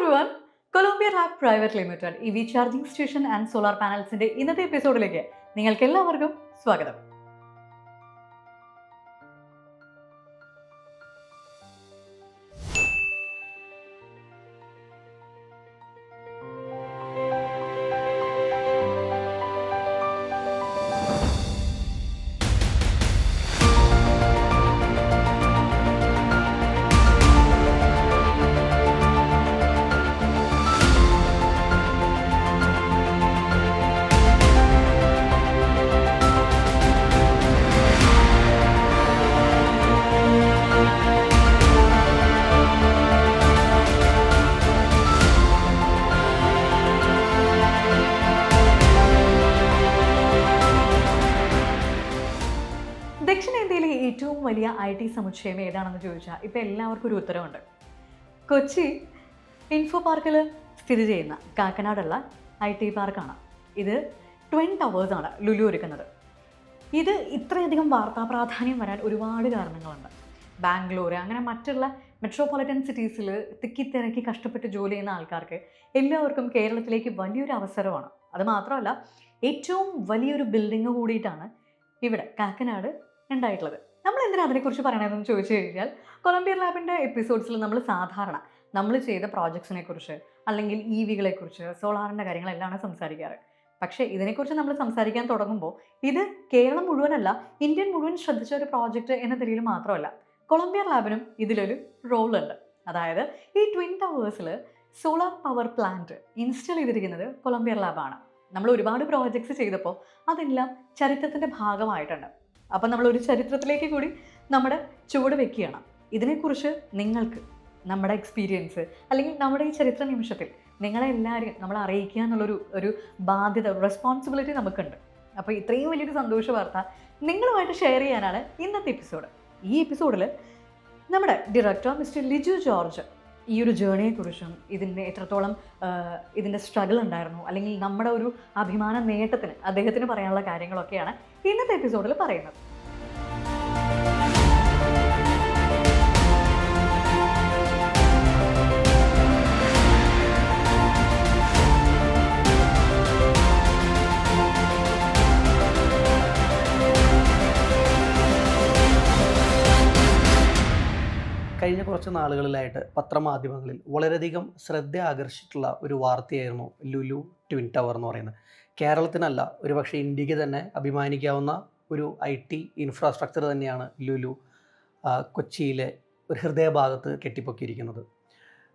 Everyone, Columbia lab private limited EV charging station and solar പാനൽസിന്റെ ഇന്നത്തെ എപ്പിസോഡിലേക്ക് നിങ്ങൾക്ക് എല്ലാവർക്കും സ്വാഗതം. ദക്ഷിണേന്ത്യയിലെ ഏറ്റവും വലിയ IT സമുച്ചയം ഏതാണെന്ന് ചോദിച്ചാൽ ഇപ്പോൾ എല്ലാവർക്കും ഒരു ഉത്തരവുണ്ട്. കൊച്ചി ഇൻഫോ പാർക്കിൽ സ്ഥിതി ചെയ്യുന്ന കാക്കനാടുള്ള IT പാർക്കാണ്. ഇത് ട്വിൻ ടവേഴ്സാണ് ലുലു ഒരുക്കുന്നത്. ഇത് ഇത്രയധികം വാർത്താ പ്രാധാന്യം വരാൻ ഒരുപാട് കാരണങ്ങളുണ്ട്. ബാംഗ്ലൂർ അങ്ങനെ മറ്റുള്ള മെട്രോപൊളിറ്റൻ സിറ്റീസിൽ തിക്കിത്തിരക്കി കഷ്ടപ്പെട്ട് ജോലി ചെയ്യുന്ന ആൾക്കാർക്ക് എല്ലാവർക്കും കേരളത്തിലേക്ക് വലിയൊരു അവസരമാണ്. അതുമാത്രമല്ല, ഏറ്റവും വലിയൊരു ബിൽഡിങ് കൂടിയിട്ടാണ് ഇവിടെ കാക്കനാട് ഉണ്ടായിട്ടുള്ളത്. നമ്മൾ എന്തിനാ അതിനെക്കുറിച്ച് പറയണമെന്ന് ചോദിച്ചു കഴിഞ്ഞാൽ, കൊളംബിയ ലാബിൻ്റെ എപ്പിസോഡ്സിൽ നമ്മൾ ചെയ്ത പ്രോജക്ട്സിനെ കുറിച്ച് അല്ലെങ്കിൽ EVകളെക്കുറിച്ച് സോളാറിൻ്റെ കാര്യങ്ങളെല്ലാം സംസാരിക്കാറ്. പക്ഷേ ഇതിനെക്കുറിച്ച് നമ്മൾ സംസാരിക്കാൻ തുടങ്ങുമ്പോൾ ഇത് കേരളം മുഴുവനല്ല, ഇന്ത്യൻ മുഴുവൻ ശ്രദ്ധിച്ച ഒരു പ്രോജക്റ്റ് എന്ന നിലയിൽ മാത്രമല്ല, കൊളംബിയ ലാബിനും ഇതിലൊരു റോളുണ്ട്. അതായത് ഈ ട്വിൻ ടവേഴ്സിൽ സോളാർ പവർ പ്ലാന്റ് ഇൻസ്റ്റാൾ ചെയ്തിരിക്കുന്നത് കൊളംബിയ ലാബാണ്. നമ്മൾ ഒരുപാട് പ്രോജക്ട്സ് ചെയ്തപ്പോൾ അതെല്ലാം ചരിത്രത്തിൻ്റെ ഭാഗമായിട്ടുണ്ട്. അപ്പം നമ്മളൊരു ചരിത്രത്തിലേക്ക് കൂടി നമ്മുടെ ചുവട് വെക്കുകയാണ്. ഇതിനെക്കുറിച്ച് നിങ്ങൾക്ക് നമ്മുടെ എക്സ്പീരിയൻസ് അല്ലെങ്കിൽ നമ്മുടെ ഈ ചരിത്ര നിമിഷത്തിൽ നിങ്ങളെല്ലാവരെയും നമ്മൾ അറിയിക്കുക എന്നുള്ളൊരു ബാധ്യത, റെസ്പോൺസിബിലിറ്റി നമുക്കുണ്ട്. അപ്പോൾ ഇത്രയും വലിയൊരു സന്തോഷ വാർത്ത നിങ്ങളുമായിട്ട് ഷെയർ ചെയ്യാനാണ് ഇന്നത്തെ എപ്പിസോഡ്. ഈ എപ്പിസോഡിൽ നമ്മുടെ ഡയറക്ടർ മിസ്റ്റർ ലിജു ജോർജ് ഈ ഒരു ജേണിയെക്കുറിച്ചും ഇതിൻ്റെ എത്രത്തോളം ഇതിൻ്റെ സ്ട്രഗിൾ ഉണ്ടായിരുന്നു അല്ലെങ്കിൽ നമ്മുടെ ഒരു അഭിമാന നേട്ടത്തിന് അദ്ദേഹത്തിന് പറയാനുള്ള കാര്യങ്ങളൊക്കെയാണ് ഇന്നത്തെ എപ്പിസോഡിൽ പറയുന്നത്. കഴിഞ്ഞ കുറച്ച് നാളുകളിലായിട്ട് പത്രമാധ്യമങ്ങളിൽ വളരെയധികം ശ്രദ്ധ ആകർഷിച്ചിട്ടുള്ള ഒരു വാർത്തയായിരുന്നു ലുലു ട്വിൻ ടവർ എന്ന് പറയുന്നത്. കേരളത്തിനല്ല, ഒരുപക്ഷെ ഇന്ത്യക്ക് തന്നെ അഭിമാനിക്കാവുന്ന ഒരു IT ഇൻഫ്രാസ്ട്രക്ചർ തന്നെയാണ് ലുലു കൊച്ചിയിലെ ഒരു ഹൃദയഭാഗത്ത് കെട്ടിപ്പൊക്കിയിരിക്കുന്നത്.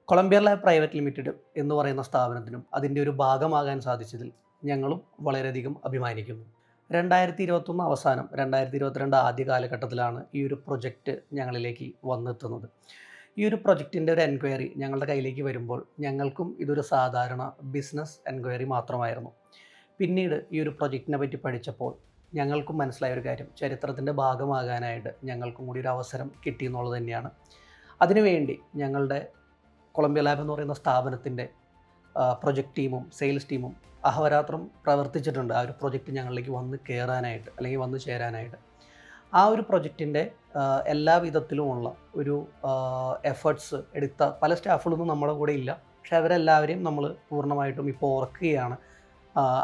കൊളംബിയ ലാബ് പ്രൈവറ്റ് ലിമിറ്റഡ് എന്ന് പറയുന്ന സ്ഥാപനത്തിനും അതിൻ്റെ ഒരു ഭാഗമാകാൻ സാധിച്ചതിൽ ഞങ്ങളും വളരെയധികം അഭിമാനിക്കുന്നു. 2021 അവസാനം 2022 ആദ്യ കാലഘട്ടത്തിലാണ് ഈ ഒരു പ്രൊജക്റ്റ് ഞങ്ങളിലേക്ക് വന്നെത്തുന്നത്. ഈ ഒരു പ്രൊജക്റ്റിൻ്റെ ഒരു എൻക്വയറി ഞങ്ങളുടെ കയ്യിലേക്ക് വരുമ്പോൾ ഞങ്ങൾക്കും ഇതൊരു സാധാരണ ബിസിനസ് എൻക്വയറി മാത്രമായിരുന്നു. പിന്നീട് ഈ ഒരു പ്രൊജക്റ്റിനെ പറ്റി പഠിച്ചപ്പോൾ ഞങ്ങൾക്കും മനസ്സിലായ ഒരു കാര്യം, ചരിത്രത്തിൻ്റെ ഭാഗമാകാനായിട്ട് ഞങ്ങൾക്കും കൂടി ഒരു അവസരം കിട്ടിയെന്നുള്ളത് തന്നെയാണ്. അതിനുവേണ്ടി ഞങ്ങളുടെ കൊളംബിയ ലാബ് എന്ന് പറയുന്ന സ്ഥാപനത്തിൻ്റെ പ്രൊജക്റ്റ് ടീമും സെയിൽസ് ടീമും അഹോരാത്രം പ്രവർത്തിച്ചിട്ടുണ്ട് ആ ഒരു പ്രൊജക്റ്റ് ഞങ്ങളിലേക്ക് വന്ന് കയറാനായിട്ട് അല്ലെങ്കിൽ വന്ന് ചേരാനായിട്ട്. ആ ഒരു പ്രൊജക്റ്റിൻ്റെ എല്ലാ വിധത്തിലുമുള്ള ഒരു എഫേർട്സ് എടുത്ത പല സ്റ്റാഫുകളൊന്നും നമ്മുടെ കൂടെ ഇല്ല. പക്ഷെ അവരെല്ലാവരെയും നമ്മൾ പൂർണ്ണമായിട്ടും ഇപ്പോൾ ഓർക്കുകയാണ്.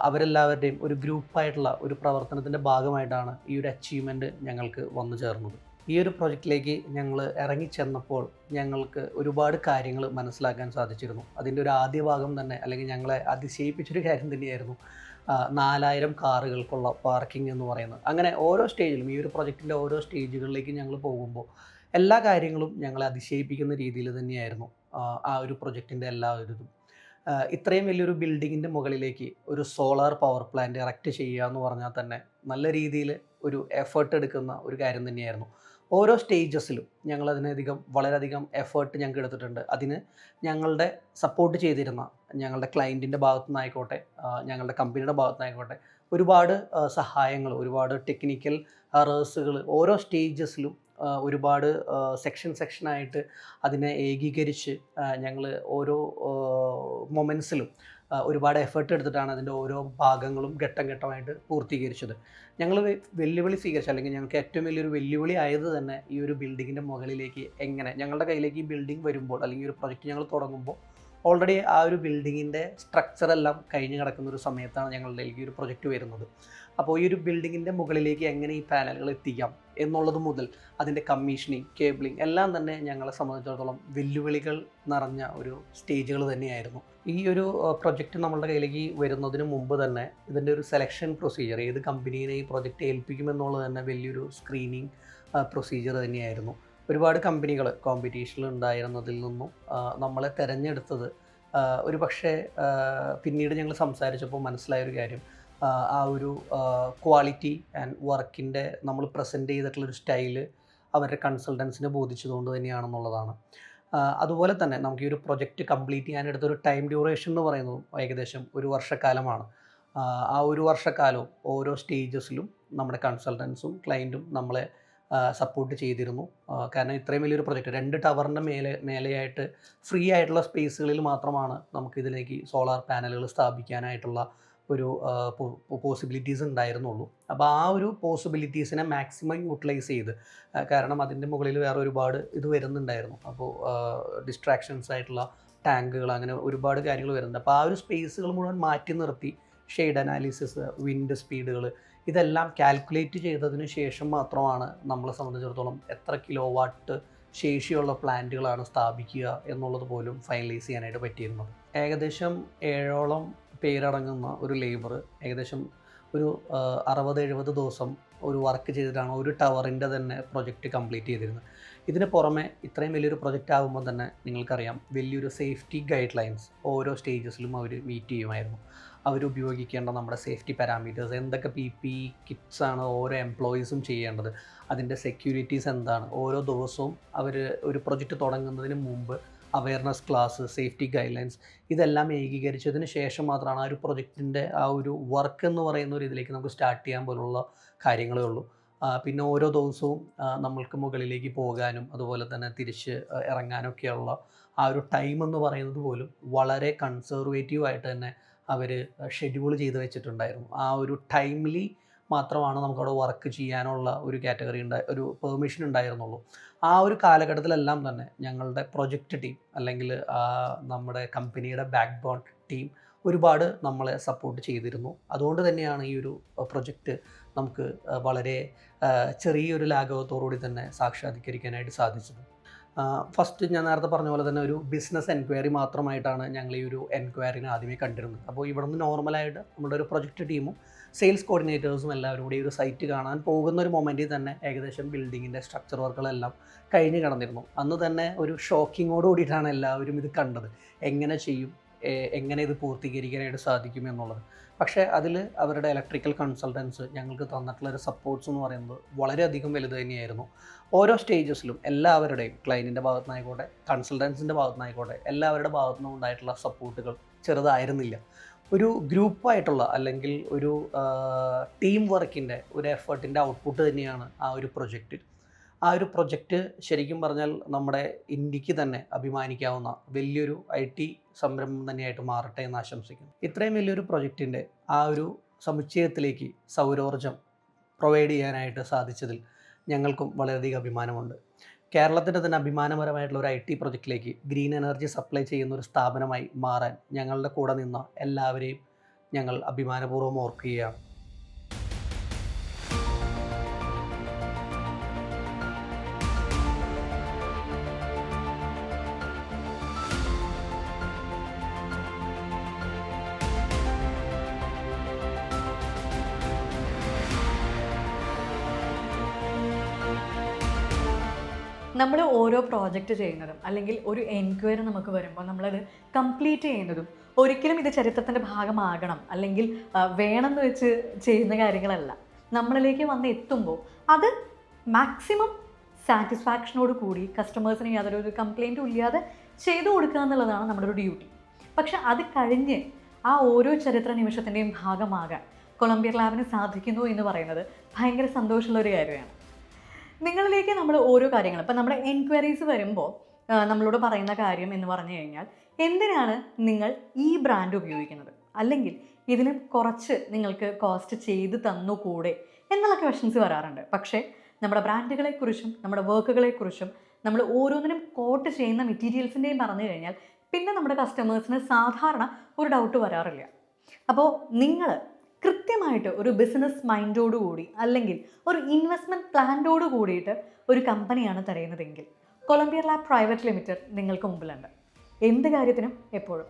അവരെല്ലാവരുടെയും ഒരു ഗ്രൂപ്പായിട്ടുള്ള ഒരു പ്രവർത്തനത്തിൻ്റെ ഭാഗമായിട്ടാണ് ഈ ഒരു അച്ചീവ്മെൻറ്റ് ഞങ്ങൾക്ക് വന്നു ചേർന്നത്. ഈ ഒരു പ്രൊജക്റ്റിലേക്ക് ഞങ്ങൾ ഇറങ്ങിച്ചെന്നപ്പോൾ ഞങ്ങൾക്ക് ഒരുപാട് കാര്യങ്ങൾ മനസ്സിലാക്കാൻ സാധിച്ചിരുന്നു. അതിൻ്റെ ഒരു ആദ്യ ഭാഗം തന്നെ അല്ലെങ്കിൽ ഞങ്ങളെ അതിശയിപ്പിച്ചൊരു കാര്യം തന്നെയായിരുന്നു 4000 കാറുകൾക്കുള്ള പാർക്കിംഗ് എന്ന് പറയുന്നത്. അങ്ങനെ ഓരോ സ്റ്റേജിലും ഈ ഒരു പ്രൊജക്റ്റിൻ്റെ ഓരോ സ്റ്റേജുകളിലേക്ക് ഞങ്ങൾ പോകുമ്പോൾ എല്ലാ കാര്യങ്ങളും ഞങ്ങളെ അതിശയിപ്പിക്കുന്ന രീതിയിൽ തന്നെയായിരുന്നു ആ ഒരു പ്രൊജക്റ്റിൻ്റെ എല്ലാ ഇതും. ഇത്രയും വലിയൊരു ബിൽഡിങ്ങിൻ്റെ മുകളിലേക്ക് ഒരു സോളാർ പവർ പ്ലാന്റ് ഇറക്റ്റ് ചെയ്യുക എന്ന് പറഞ്ഞാൽ തന്നെ നല്ല രീതിയിൽ ഒരു എഫേർട്ട് എടുക്കുന്ന ഒരു കാര്യം തന്നെയായിരുന്നു. ഓരോ സ്റ്റേജസിലും വളരെയധികം എഫേർട്ട് ഞങ്ങൾക്ക് എടുത്തിട്ടുണ്ട്. അതിന് ഞങ്ങളുടെ സപ്പോർട്ട് ചെയ്തിരുന്ന ഞങ്ങളുടെ ക്ലയൻറ്റിൻ്റെ ഭാഗത്തു നിന്നായിക്കോട്ടെ, ഞങ്ങളുടെ കമ്പനിയുടെ ഭാഗത്തു നിന്നായിക്കോട്ടെ, ഒരുപാട് സഹായങ്ങൾ, ഒരുപാട് ടെക്നിക്കൽ റേഴ്സുകൾ ഓരോ സ്റ്റേജസിലും ഒരുപാട് സെക്ഷനായിട്ട് അതിനെ ഏകീകരിച്ച് ഞങ്ങൾ ഓരോ മൊമെൻറ്റ്സിലും ഒരുപാട് എഫേർട്ട് എടുത്തിട്ടാണ് അതിൻ്റെ ഓരോ ഭാഗങ്ങളും ഘട്ടമായിട്ട് പൂർത്തീകരിച്ചത്. ഞങ്ങൾ വെല്ലുവിളി സ്വീകരിച്ചു, അല്ലെങ്കിൽ ഞങ്ങൾക്ക് ഏറ്റവും വലിയൊരു വെല്ലുവിളി ആയത് തന്നെ ഈ ഒരു ബിൽഡിങ്ങിൻ്റെ മുകളിലേക്ക് എങ്ങനെ ഞങ്ങളുടെ കയ്യിലേക്ക് ഈ ബിൽഡിംഗ് വരുമ്പോൾ അല്ലെങ്കിൽ ഒരു പ്രൊജക്റ്റ് ഞങ്ങൾ തുടങ്ങുമ്പോൾ ഓൾറെഡി ആ ഒരു ബിൽഡിങ്ങിൻ്റെ സ്ട്രക്ചറെല്ലാം കഴിഞ്ഞ് കിടക്കുന്ന ഒരു സമയത്താണ് ഞങ്ങളുടെ ഈ ഒരു പ്രൊജക്റ്റ് വരുന്നത്. അപ്പോൾ ഈ ഒരു ബിൽഡിങ്ങിൻ്റെ മുകളിലേക്ക് എങ്ങനെ ഈ പാനലുകൾ എത്തിക്കാം എന്നുള്ളത് മുതൽ അതിൻ്റെ കമ്മീഷനിങ്, കേബിളിംഗ് എല്ലാം തന്നെ ഞങ്ങളെ സംബന്ധിച്ചിടത്തോളം വെല്ലുവിളികൾ നിറഞ്ഞ ഒരു സ്റ്റേജുകൾ തന്നെയായിരുന്നു. ഈ ഒരു പ്രൊജക്റ്റ് നമ്മളുടെ കയ്യിലേക്ക് വരുന്നതിന് മുമ്പ് തന്നെ ഇതിൻ്റെ ഒരു സെലക്ഷൻ പ്രൊസീജിയർ, ഏത് കമ്പനീനെ ഈ പ്രൊജക്റ്റ് ഏൽപ്പിക്കുമെന്നുള്ളത് തന്നെ വലിയൊരു സ്ക്രീനിങ് പ്രൊസീജിയർ തന്നെയായിരുന്നു. ഒരുപാട് കമ്പനികൾ കോമ്പറ്റീഷനിൽ ഉണ്ടായിരുന്നതിൽ നിന്നും നമ്മളെ തിരഞ്ഞെടുത്തത് ഒരു പക്ഷേ പിന്നീട് ഞങ്ങൾ സംസാരിച്ചപ്പോൾ മനസ്സിലായൊരു കാര്യം, ആ ഒരു ക്വാളിറ്റി ആൻഡ് വർക്കിൻ്റെ നമ്മൾ പ്രസൻറ്റ് ചെയ്തിട്ടുള്ളൊരു സ്റ്റൈല് അവരുടെ കൺസൾട്ടൻസിനെ ബോധിച്ചതുകൊണ്ട് തന്നെയാണെന്നുള്ളതാണ്. അതുപോലെ തന്നെ നമുക്ക് ഈ ഒരു പ്രൊജക്റ്റ് കംപ്ലീറ്റ് ചെയ്യാനെടുത്തൊരു ടൈം ഡ്യൂറേഷൻ എന്ന് പറയുന്നത് ഏകദേശം 1 വർഷക്കാലമാണ്. ആ 1 വർഷക്കാലവും ഓരോ സ്റ്റേജസിലും നമ്മുടെ കൺസൾട്ടൻസും ക്ലയൻറ്റും നമ്മളെ സപ്പോർട്ട് ചെയ്തിരുന്നു. കാരണം ഇത്രയും വലിയൊരു പ്രൊജക്റ്റ് 2 ടവറിൻ്റെ മേലെയായിട്ട് ഫ്രീ ആയിട്ടുള്ള സ്പേസുകളിൽ മാത്രമാണ് നമുക്കിതിലേക്ക് സോളാർ പാനലുകൾ സ്ഥാപിക്കാനായിട്ടുള്ള ഒരു പോസിബിലിറ്റീസ് ഉണ്ടായിരുന്നുള്ളൂ. അപ്പോൾ ആ ഒരു പോസിബിലിറ്റീസിനെ മാക്സിമം യൂട്ടിലൈസ് ചെയ്ത്, കാരണം അതിൻ്റെ മുകളിൽ വേറെ ഒരുപാട് ഇത് വരുന്നുണ്ടായിരുന്നു. അപ്പോൾ ഡിസ്ട്രാക്ഷൻസ് ആയിട്ടുള്ള ടാങ്കുകൾ, അങ്ങനെ ഒരുപാട് കാര്യങ്ങൾ വരുന്നുണ്ട്. അപ്പോൾ ആ ഒരു സ്പേസുകൾ മുഴുവൻ മാറ്റി നിർത്തി ഷെയ്ഡ് അനാലിസിസ്, വിൻഡ് സ്പീഡുകൾ ഇതെല്ലാം കാൽക്കുലേറ്റ് ചെയ്തതിന് ശേഷം മാത്രമാണ് നമ്മളെ സംബന്ധിച്ചിടത്തോളം എത്ര കിലോ വാട്ട് ശേഷിയുള്ള പ്ലാന്റുകളാണ് സ്ഥാപിക്കുക എന്നുള്ളത് പോലും ഫൈനലൈസ് ചെയ്യാനായിട്ട് പറ്റിയിരുന്നത്. ഏകദേശം 7ഓളം പേരടങ്ങുന്ന ഒരു ലേബർ ഏകദേശം ഒരു 60-70 ദിവസം ഒരു വർക്ക് ചെയ്തിട്ടാണ് ഒരു ടവറിൻ്റെ തന്നെ പ്രൊജക്റ്റ് കംപ്ലീറ്റ് ചെയ്തിരുന്നത്. ഇതിന് പുറമെ ഇത്രയും വലിയൊരു പ്രൊജക്റ്റ് ആകുമ്പോൾ തന്നെ നിങ്ങൾക്കറിയാം, വലിയൊരു സേഫ്റ്റി ഗൈഡ് ലൈൻസ് ഓരോ സ്റ്റേജസിലും അവർ മീറ്റ് ചെയ്യുമായിരുന്നു. അവരുപയോഗിക്കേണ്ട നമ്മുടെ സേഫ്റ്റി പാരാമീറ്റേഴ്സ്, എന്തൊക്കെ PPE കിറ്റ്സാണ് ഓരോ എംപ്ലോയീസും ചെയ്യേണ്ടത്, അതിൻ്റെ സെക്യൂരിറ്റീസ് എന്താണ്, ഓരോ ദിവസവും അവർ ഒരു പ്രൊജക്റ്റ് തുടങ്ങുന്നതിന് മുമ്പ് awareness class, safety guide lines ഇതെല്ലാം ഏകീകരിച്ചതിന് ശേഷം മാത്രമാണ് ആ ഒരു പ്രൊജക്റ്റിൻ്റെ ആ ഒരു വർക്ക് എന്ന് പറയുന്ന ഒരു ഇതിലേക്ക് നമുക്ക് സ്റ്റാർട്ട് ചെയ്യാൻ പോലുള്ള കാര്യങ്ങളേ ഉള്ളൂ. പിന്നെ ഓരോ ദിവസവും നമ്മൾക്ക് മുകളിലേക്ക് പോകാനും അതുപോലെ തന്നെ തിരിച്ച് ഇറങ്ങാനൊക്കെയുള്ള ആ ഒരു ടൈം എന്ന് പറയുന്നത് പോലും വളരെ കൺസർവേറ്റീവായിട്ട് തന്നെ അവർ ഷെഡ്യൂൾ ചെയ്ത് വെച്ചിട്ടുണ്ടായിരുന്നു. ആ ഒരു ടൈംലി മാത്രമാണ് നമുക്കവിടെ വർക്ക് ചെയ്യാനുള്ള ഒരു കാറ്റഗറി ഒരു പെർമിഷൻ ഉണ്ടായിരുന്നുള്ളൂ. ആ ഒരു കാലഘട്ടത്തിലെല്ലാം തന്നെ ഞങ്ങളുടെ പ്രൊജക്റ്റ് ടീം അല്ലെങ്കിൽ നമ്മുടെ കമ്പനിയുടെ ബാക്ക് ബോൺ ടീം ഒരുപാട് നമ്മളെ സപ്പോർട്ട് ചെയ്തിരുന്നു. അതുകൊണ്ട് തന്നെയാണ് ഈ ഒരു പ്രൊജക്റ്റ് നമുക്ക് വളരെ ചെറിയൊരു ലാഘവത്തോടുകൂടി തന്നെ സാക്ഷാത്കരിക്കാനായിട്ട് സാധിച്ചത്. ഫസ്റ്റ് ഞാൻ നേരത്തെ പറഞ്ഞ പോലെ തന്നെ ഒരു ബിസിനസ് എൻക്വയറി മാത്രമായിട്ടാണ് ഞങ്ങൾ ഈ ഒരു എൻക്വയറിനെ ആദ്യമേ കണ്ടിരുന്നത്. അപ്പോൾ ഇവിടെ നിന്ന് നോർമലായിട്ട് നമ്മുടെ ഒരു പ്രൊജക്റ്റ് ടീമും സെയിൽസ് കോർഡിനേറ്റേഴ്സും എല്ലാവരും കൂടി ഒരു സൈറ്റ് കാണാൻ പോകുന്ന ഒരു മൊമെൻറ്റിൽ തന്നെ ഏകദേശം ബിൽഡിങ്ങിൻ്റെ സ്ട്രക്ചർ വർക്കുകളെല്ലാം കഴിഞ്ഞ് കിടന്നിരുന്നു. അന്ന് തന്നെ ഒരു ഷോക്കിങ്ങോട് കൂടിയിട്ടാണ് എല്ലാവരും ഇത് കണ്ടത്, എങ്ങനെ ചെയ്യും, എങ്ങനെ ഇത് പൂർത്തീകരിക്കാനായിട്ട് സാധിക്കും എന്നുള്ളത്. പക്ഷേ അതിൽ അവരുടെ ഇലക്ട്രിക്കൽ കൺസൾട്ടൻസ് ഞങ്ങൾക്ക് തന്നിട്ടുള്ളൊരു സപ്പോർട്ട്സ് എന്ന് പറയുന്നത് വളരെയധികം വലുത് തന്നെയായിരുന്നു. ഓരോ സ്റ്റേജസിലും എല്ലാവരുടെയും, ക്ലയൻറ്റിൻ്റെ ഭാഗത്തുനിന്നായിക്കോട്ടെ, കൺസൾട്ടൻസിൻ്റെ ഭാഗത്തുനിന്നായിക്കോട്ടെ, എല്ലാവരുടെ ഭാഗത്തുനിന്നും ഉണ്ടായിട്ടുള്ള സപ്പോർട്ടുകൾ ചെറുതായിരുന്നില്ല. ഒരു ഗ്രൂപ്പായിട്ടുള്ള അല്ലെങ്കിൽ ഒരു ടീം വർക്കിൻ്റെ ഒരു എഫേർട്ടിൻ്റെ ഔട്ട്പുട്ട് തന്നെയാണ് ആ ഒരു പ്രൊജക്റ്റ്. ആ ഒരു പ്രൊജക്റ്റ് ശരിക്കും പറഞ്ഞാൽ നമ്മുടെ ഇന്ത്യക്ക് തന്നെ അഭിമാനിക്കാവുന്ന വലിയൊരു IT സംരംഭം തന്നെയായിട്ട് മാറട്ടെ എന്ന് ആശംസിക്കുന്നു. ഇത്രയും വലിയൊരു പ്രൊജക്റ്റിൻ്റെ ആ ഒരു സമുച്ചയത്തിലേക്ക് സൗരോർജ്ജം പ്രൊവൈഡ് ചെയ്യാനായിട്ട് സാധിച്ചതിൽ ഞങ്ങൾക്കും വളരെയധികം അഭിമാനമുണ്ട്. കേരളത്തിൻ്റെ തന്നെ അഭിമാനപരമായിട്ടുള്ള ഒരു IT പ്രൊജക്റ്റിലേക്ക് ഗ്രീൻ എനർജി സപ്ലൈ ചെയ്യുന്ന ഒരു സ്ഥാപനമായി മാറാൻ ഞങ്ങളുടെ കൂടെ നിന്ന എല്ലാവരെയും ഞങ്ങൾ അഭിമാനപൂർവ്വം ഓർക്കുകയാണ്. നമ്മൾ ഓരോ പ്രോജക്റ്റ് ചെയ്യുന്നതും അല്ലെങ്കിൽ ഒരു എൻക്വയറി നമുക്ക് വരുമ്പോൾ നമ്മളത് കംപ്ലീറ്റ് ചെയ്യുന്നതും ഒരിക്കലും ഇത് ചരിത്രത്തിൻ്റെ ഭാഗമാകണം അല്ലെങ്കിൽ വേണമെന്ന് വെച്ച് ചെയ്യുന്ന കാര്യങ്ങളല്ല. നമ്മളിലേക്ക് വന്ന് എത്തുമ്പോൾ അത് മാക്സിമം സാറ്റിസ്ഫാക്ഷനോട് കൂടി കസ്റ്റമേഴ്സിന് യാതൊരു കംപ്ലയിൻറ്റും ഇല്ലാതെ ചെയ്തു കൊടുക്കുക എന്നുള്ളതാണ് നമ്മുടെ ഒരു ഡ്യൂട്ടി. പക്ഷെ അത് കഴിഞ്ഞ് ആ ഓരോ ചരിത്ര നിമിഷത്തിൻ്റെയും ഭാഗമാകാൻ കൊളംബിയ ലാബിന് സാധിക്കുന്നു എന്ന് പറയുന്നത് ഭയങ്കര സന്തോഷമുള്ളൊരു കാര്യമാണ്. നിങ്ങളിലേക്ക് നമ്മൾ ഓരോ കാര്യങ്ങൾ, ഇപ്പം നമ്മുടെ എൻക്വയറീസ് വരുമ്പോൾ നമ്മളോട് പറയുന്ന കാര്യം എന്ന് പറഞ്ഞു കഴിഞ്ഞാൽ, എന്തിനാണ് നിങ്ങൾ ഈ ബ്രാൻഡ് ഉപയോഗിക്കുന്നത്, അല്ലെങ്കിൽ ഇതിന് കുറച്ച് നിങ്ങൾക്ക് കോസ്റ്റ് ചെയ്ത് തന്നുകൂടെ എന്നുള്ള ക്വസ്റ്റ്യൻസ് വരാറുണ്ട്. പക്ഷേ നമ്മുടെ ബ്രാൻഡുകളെക്കുറിച്ചും നമ്മുടെ വർക്കുകളെക്കുറിച്ചും നമ്മൾ ഓരോന്നിനും കോട്ട് ചെയ്യുന്ന മെറ്റീരിയൽസിൻ്റെയും പറഞ്ഞു കഴിഞ്ഞാൽ പിന്നെ നമ്മുടെ കസ്റ്റമേഴ്സിന് സാധാരണ ഒരു ഡൗട്ട് വരാറില്ല. അപ്പോൾ നിങ്ങൾ കൃത്യമായിട്ട് ഒരു ബിസിനസ് മൈൻഡോടുകൂടി അല്ലെങ്കിൽ ഒരു ഇൻവെസ്റ്റ്മെൻറ്റ് പ്ലാനോട് കൂടിയിട്ട് ഒരു കമ്പനിയാണ് തിരയുന്നതെങ്കിൽ കൊളംബിയ ലാബ് പ്രൈവറ്റ് ലിമിറ്റഡ് നിങ്ങൾക്ക് മുമ്പിലുണ്ട്. എന്ത് കാര്യത്തിനും എപ്പോഴും.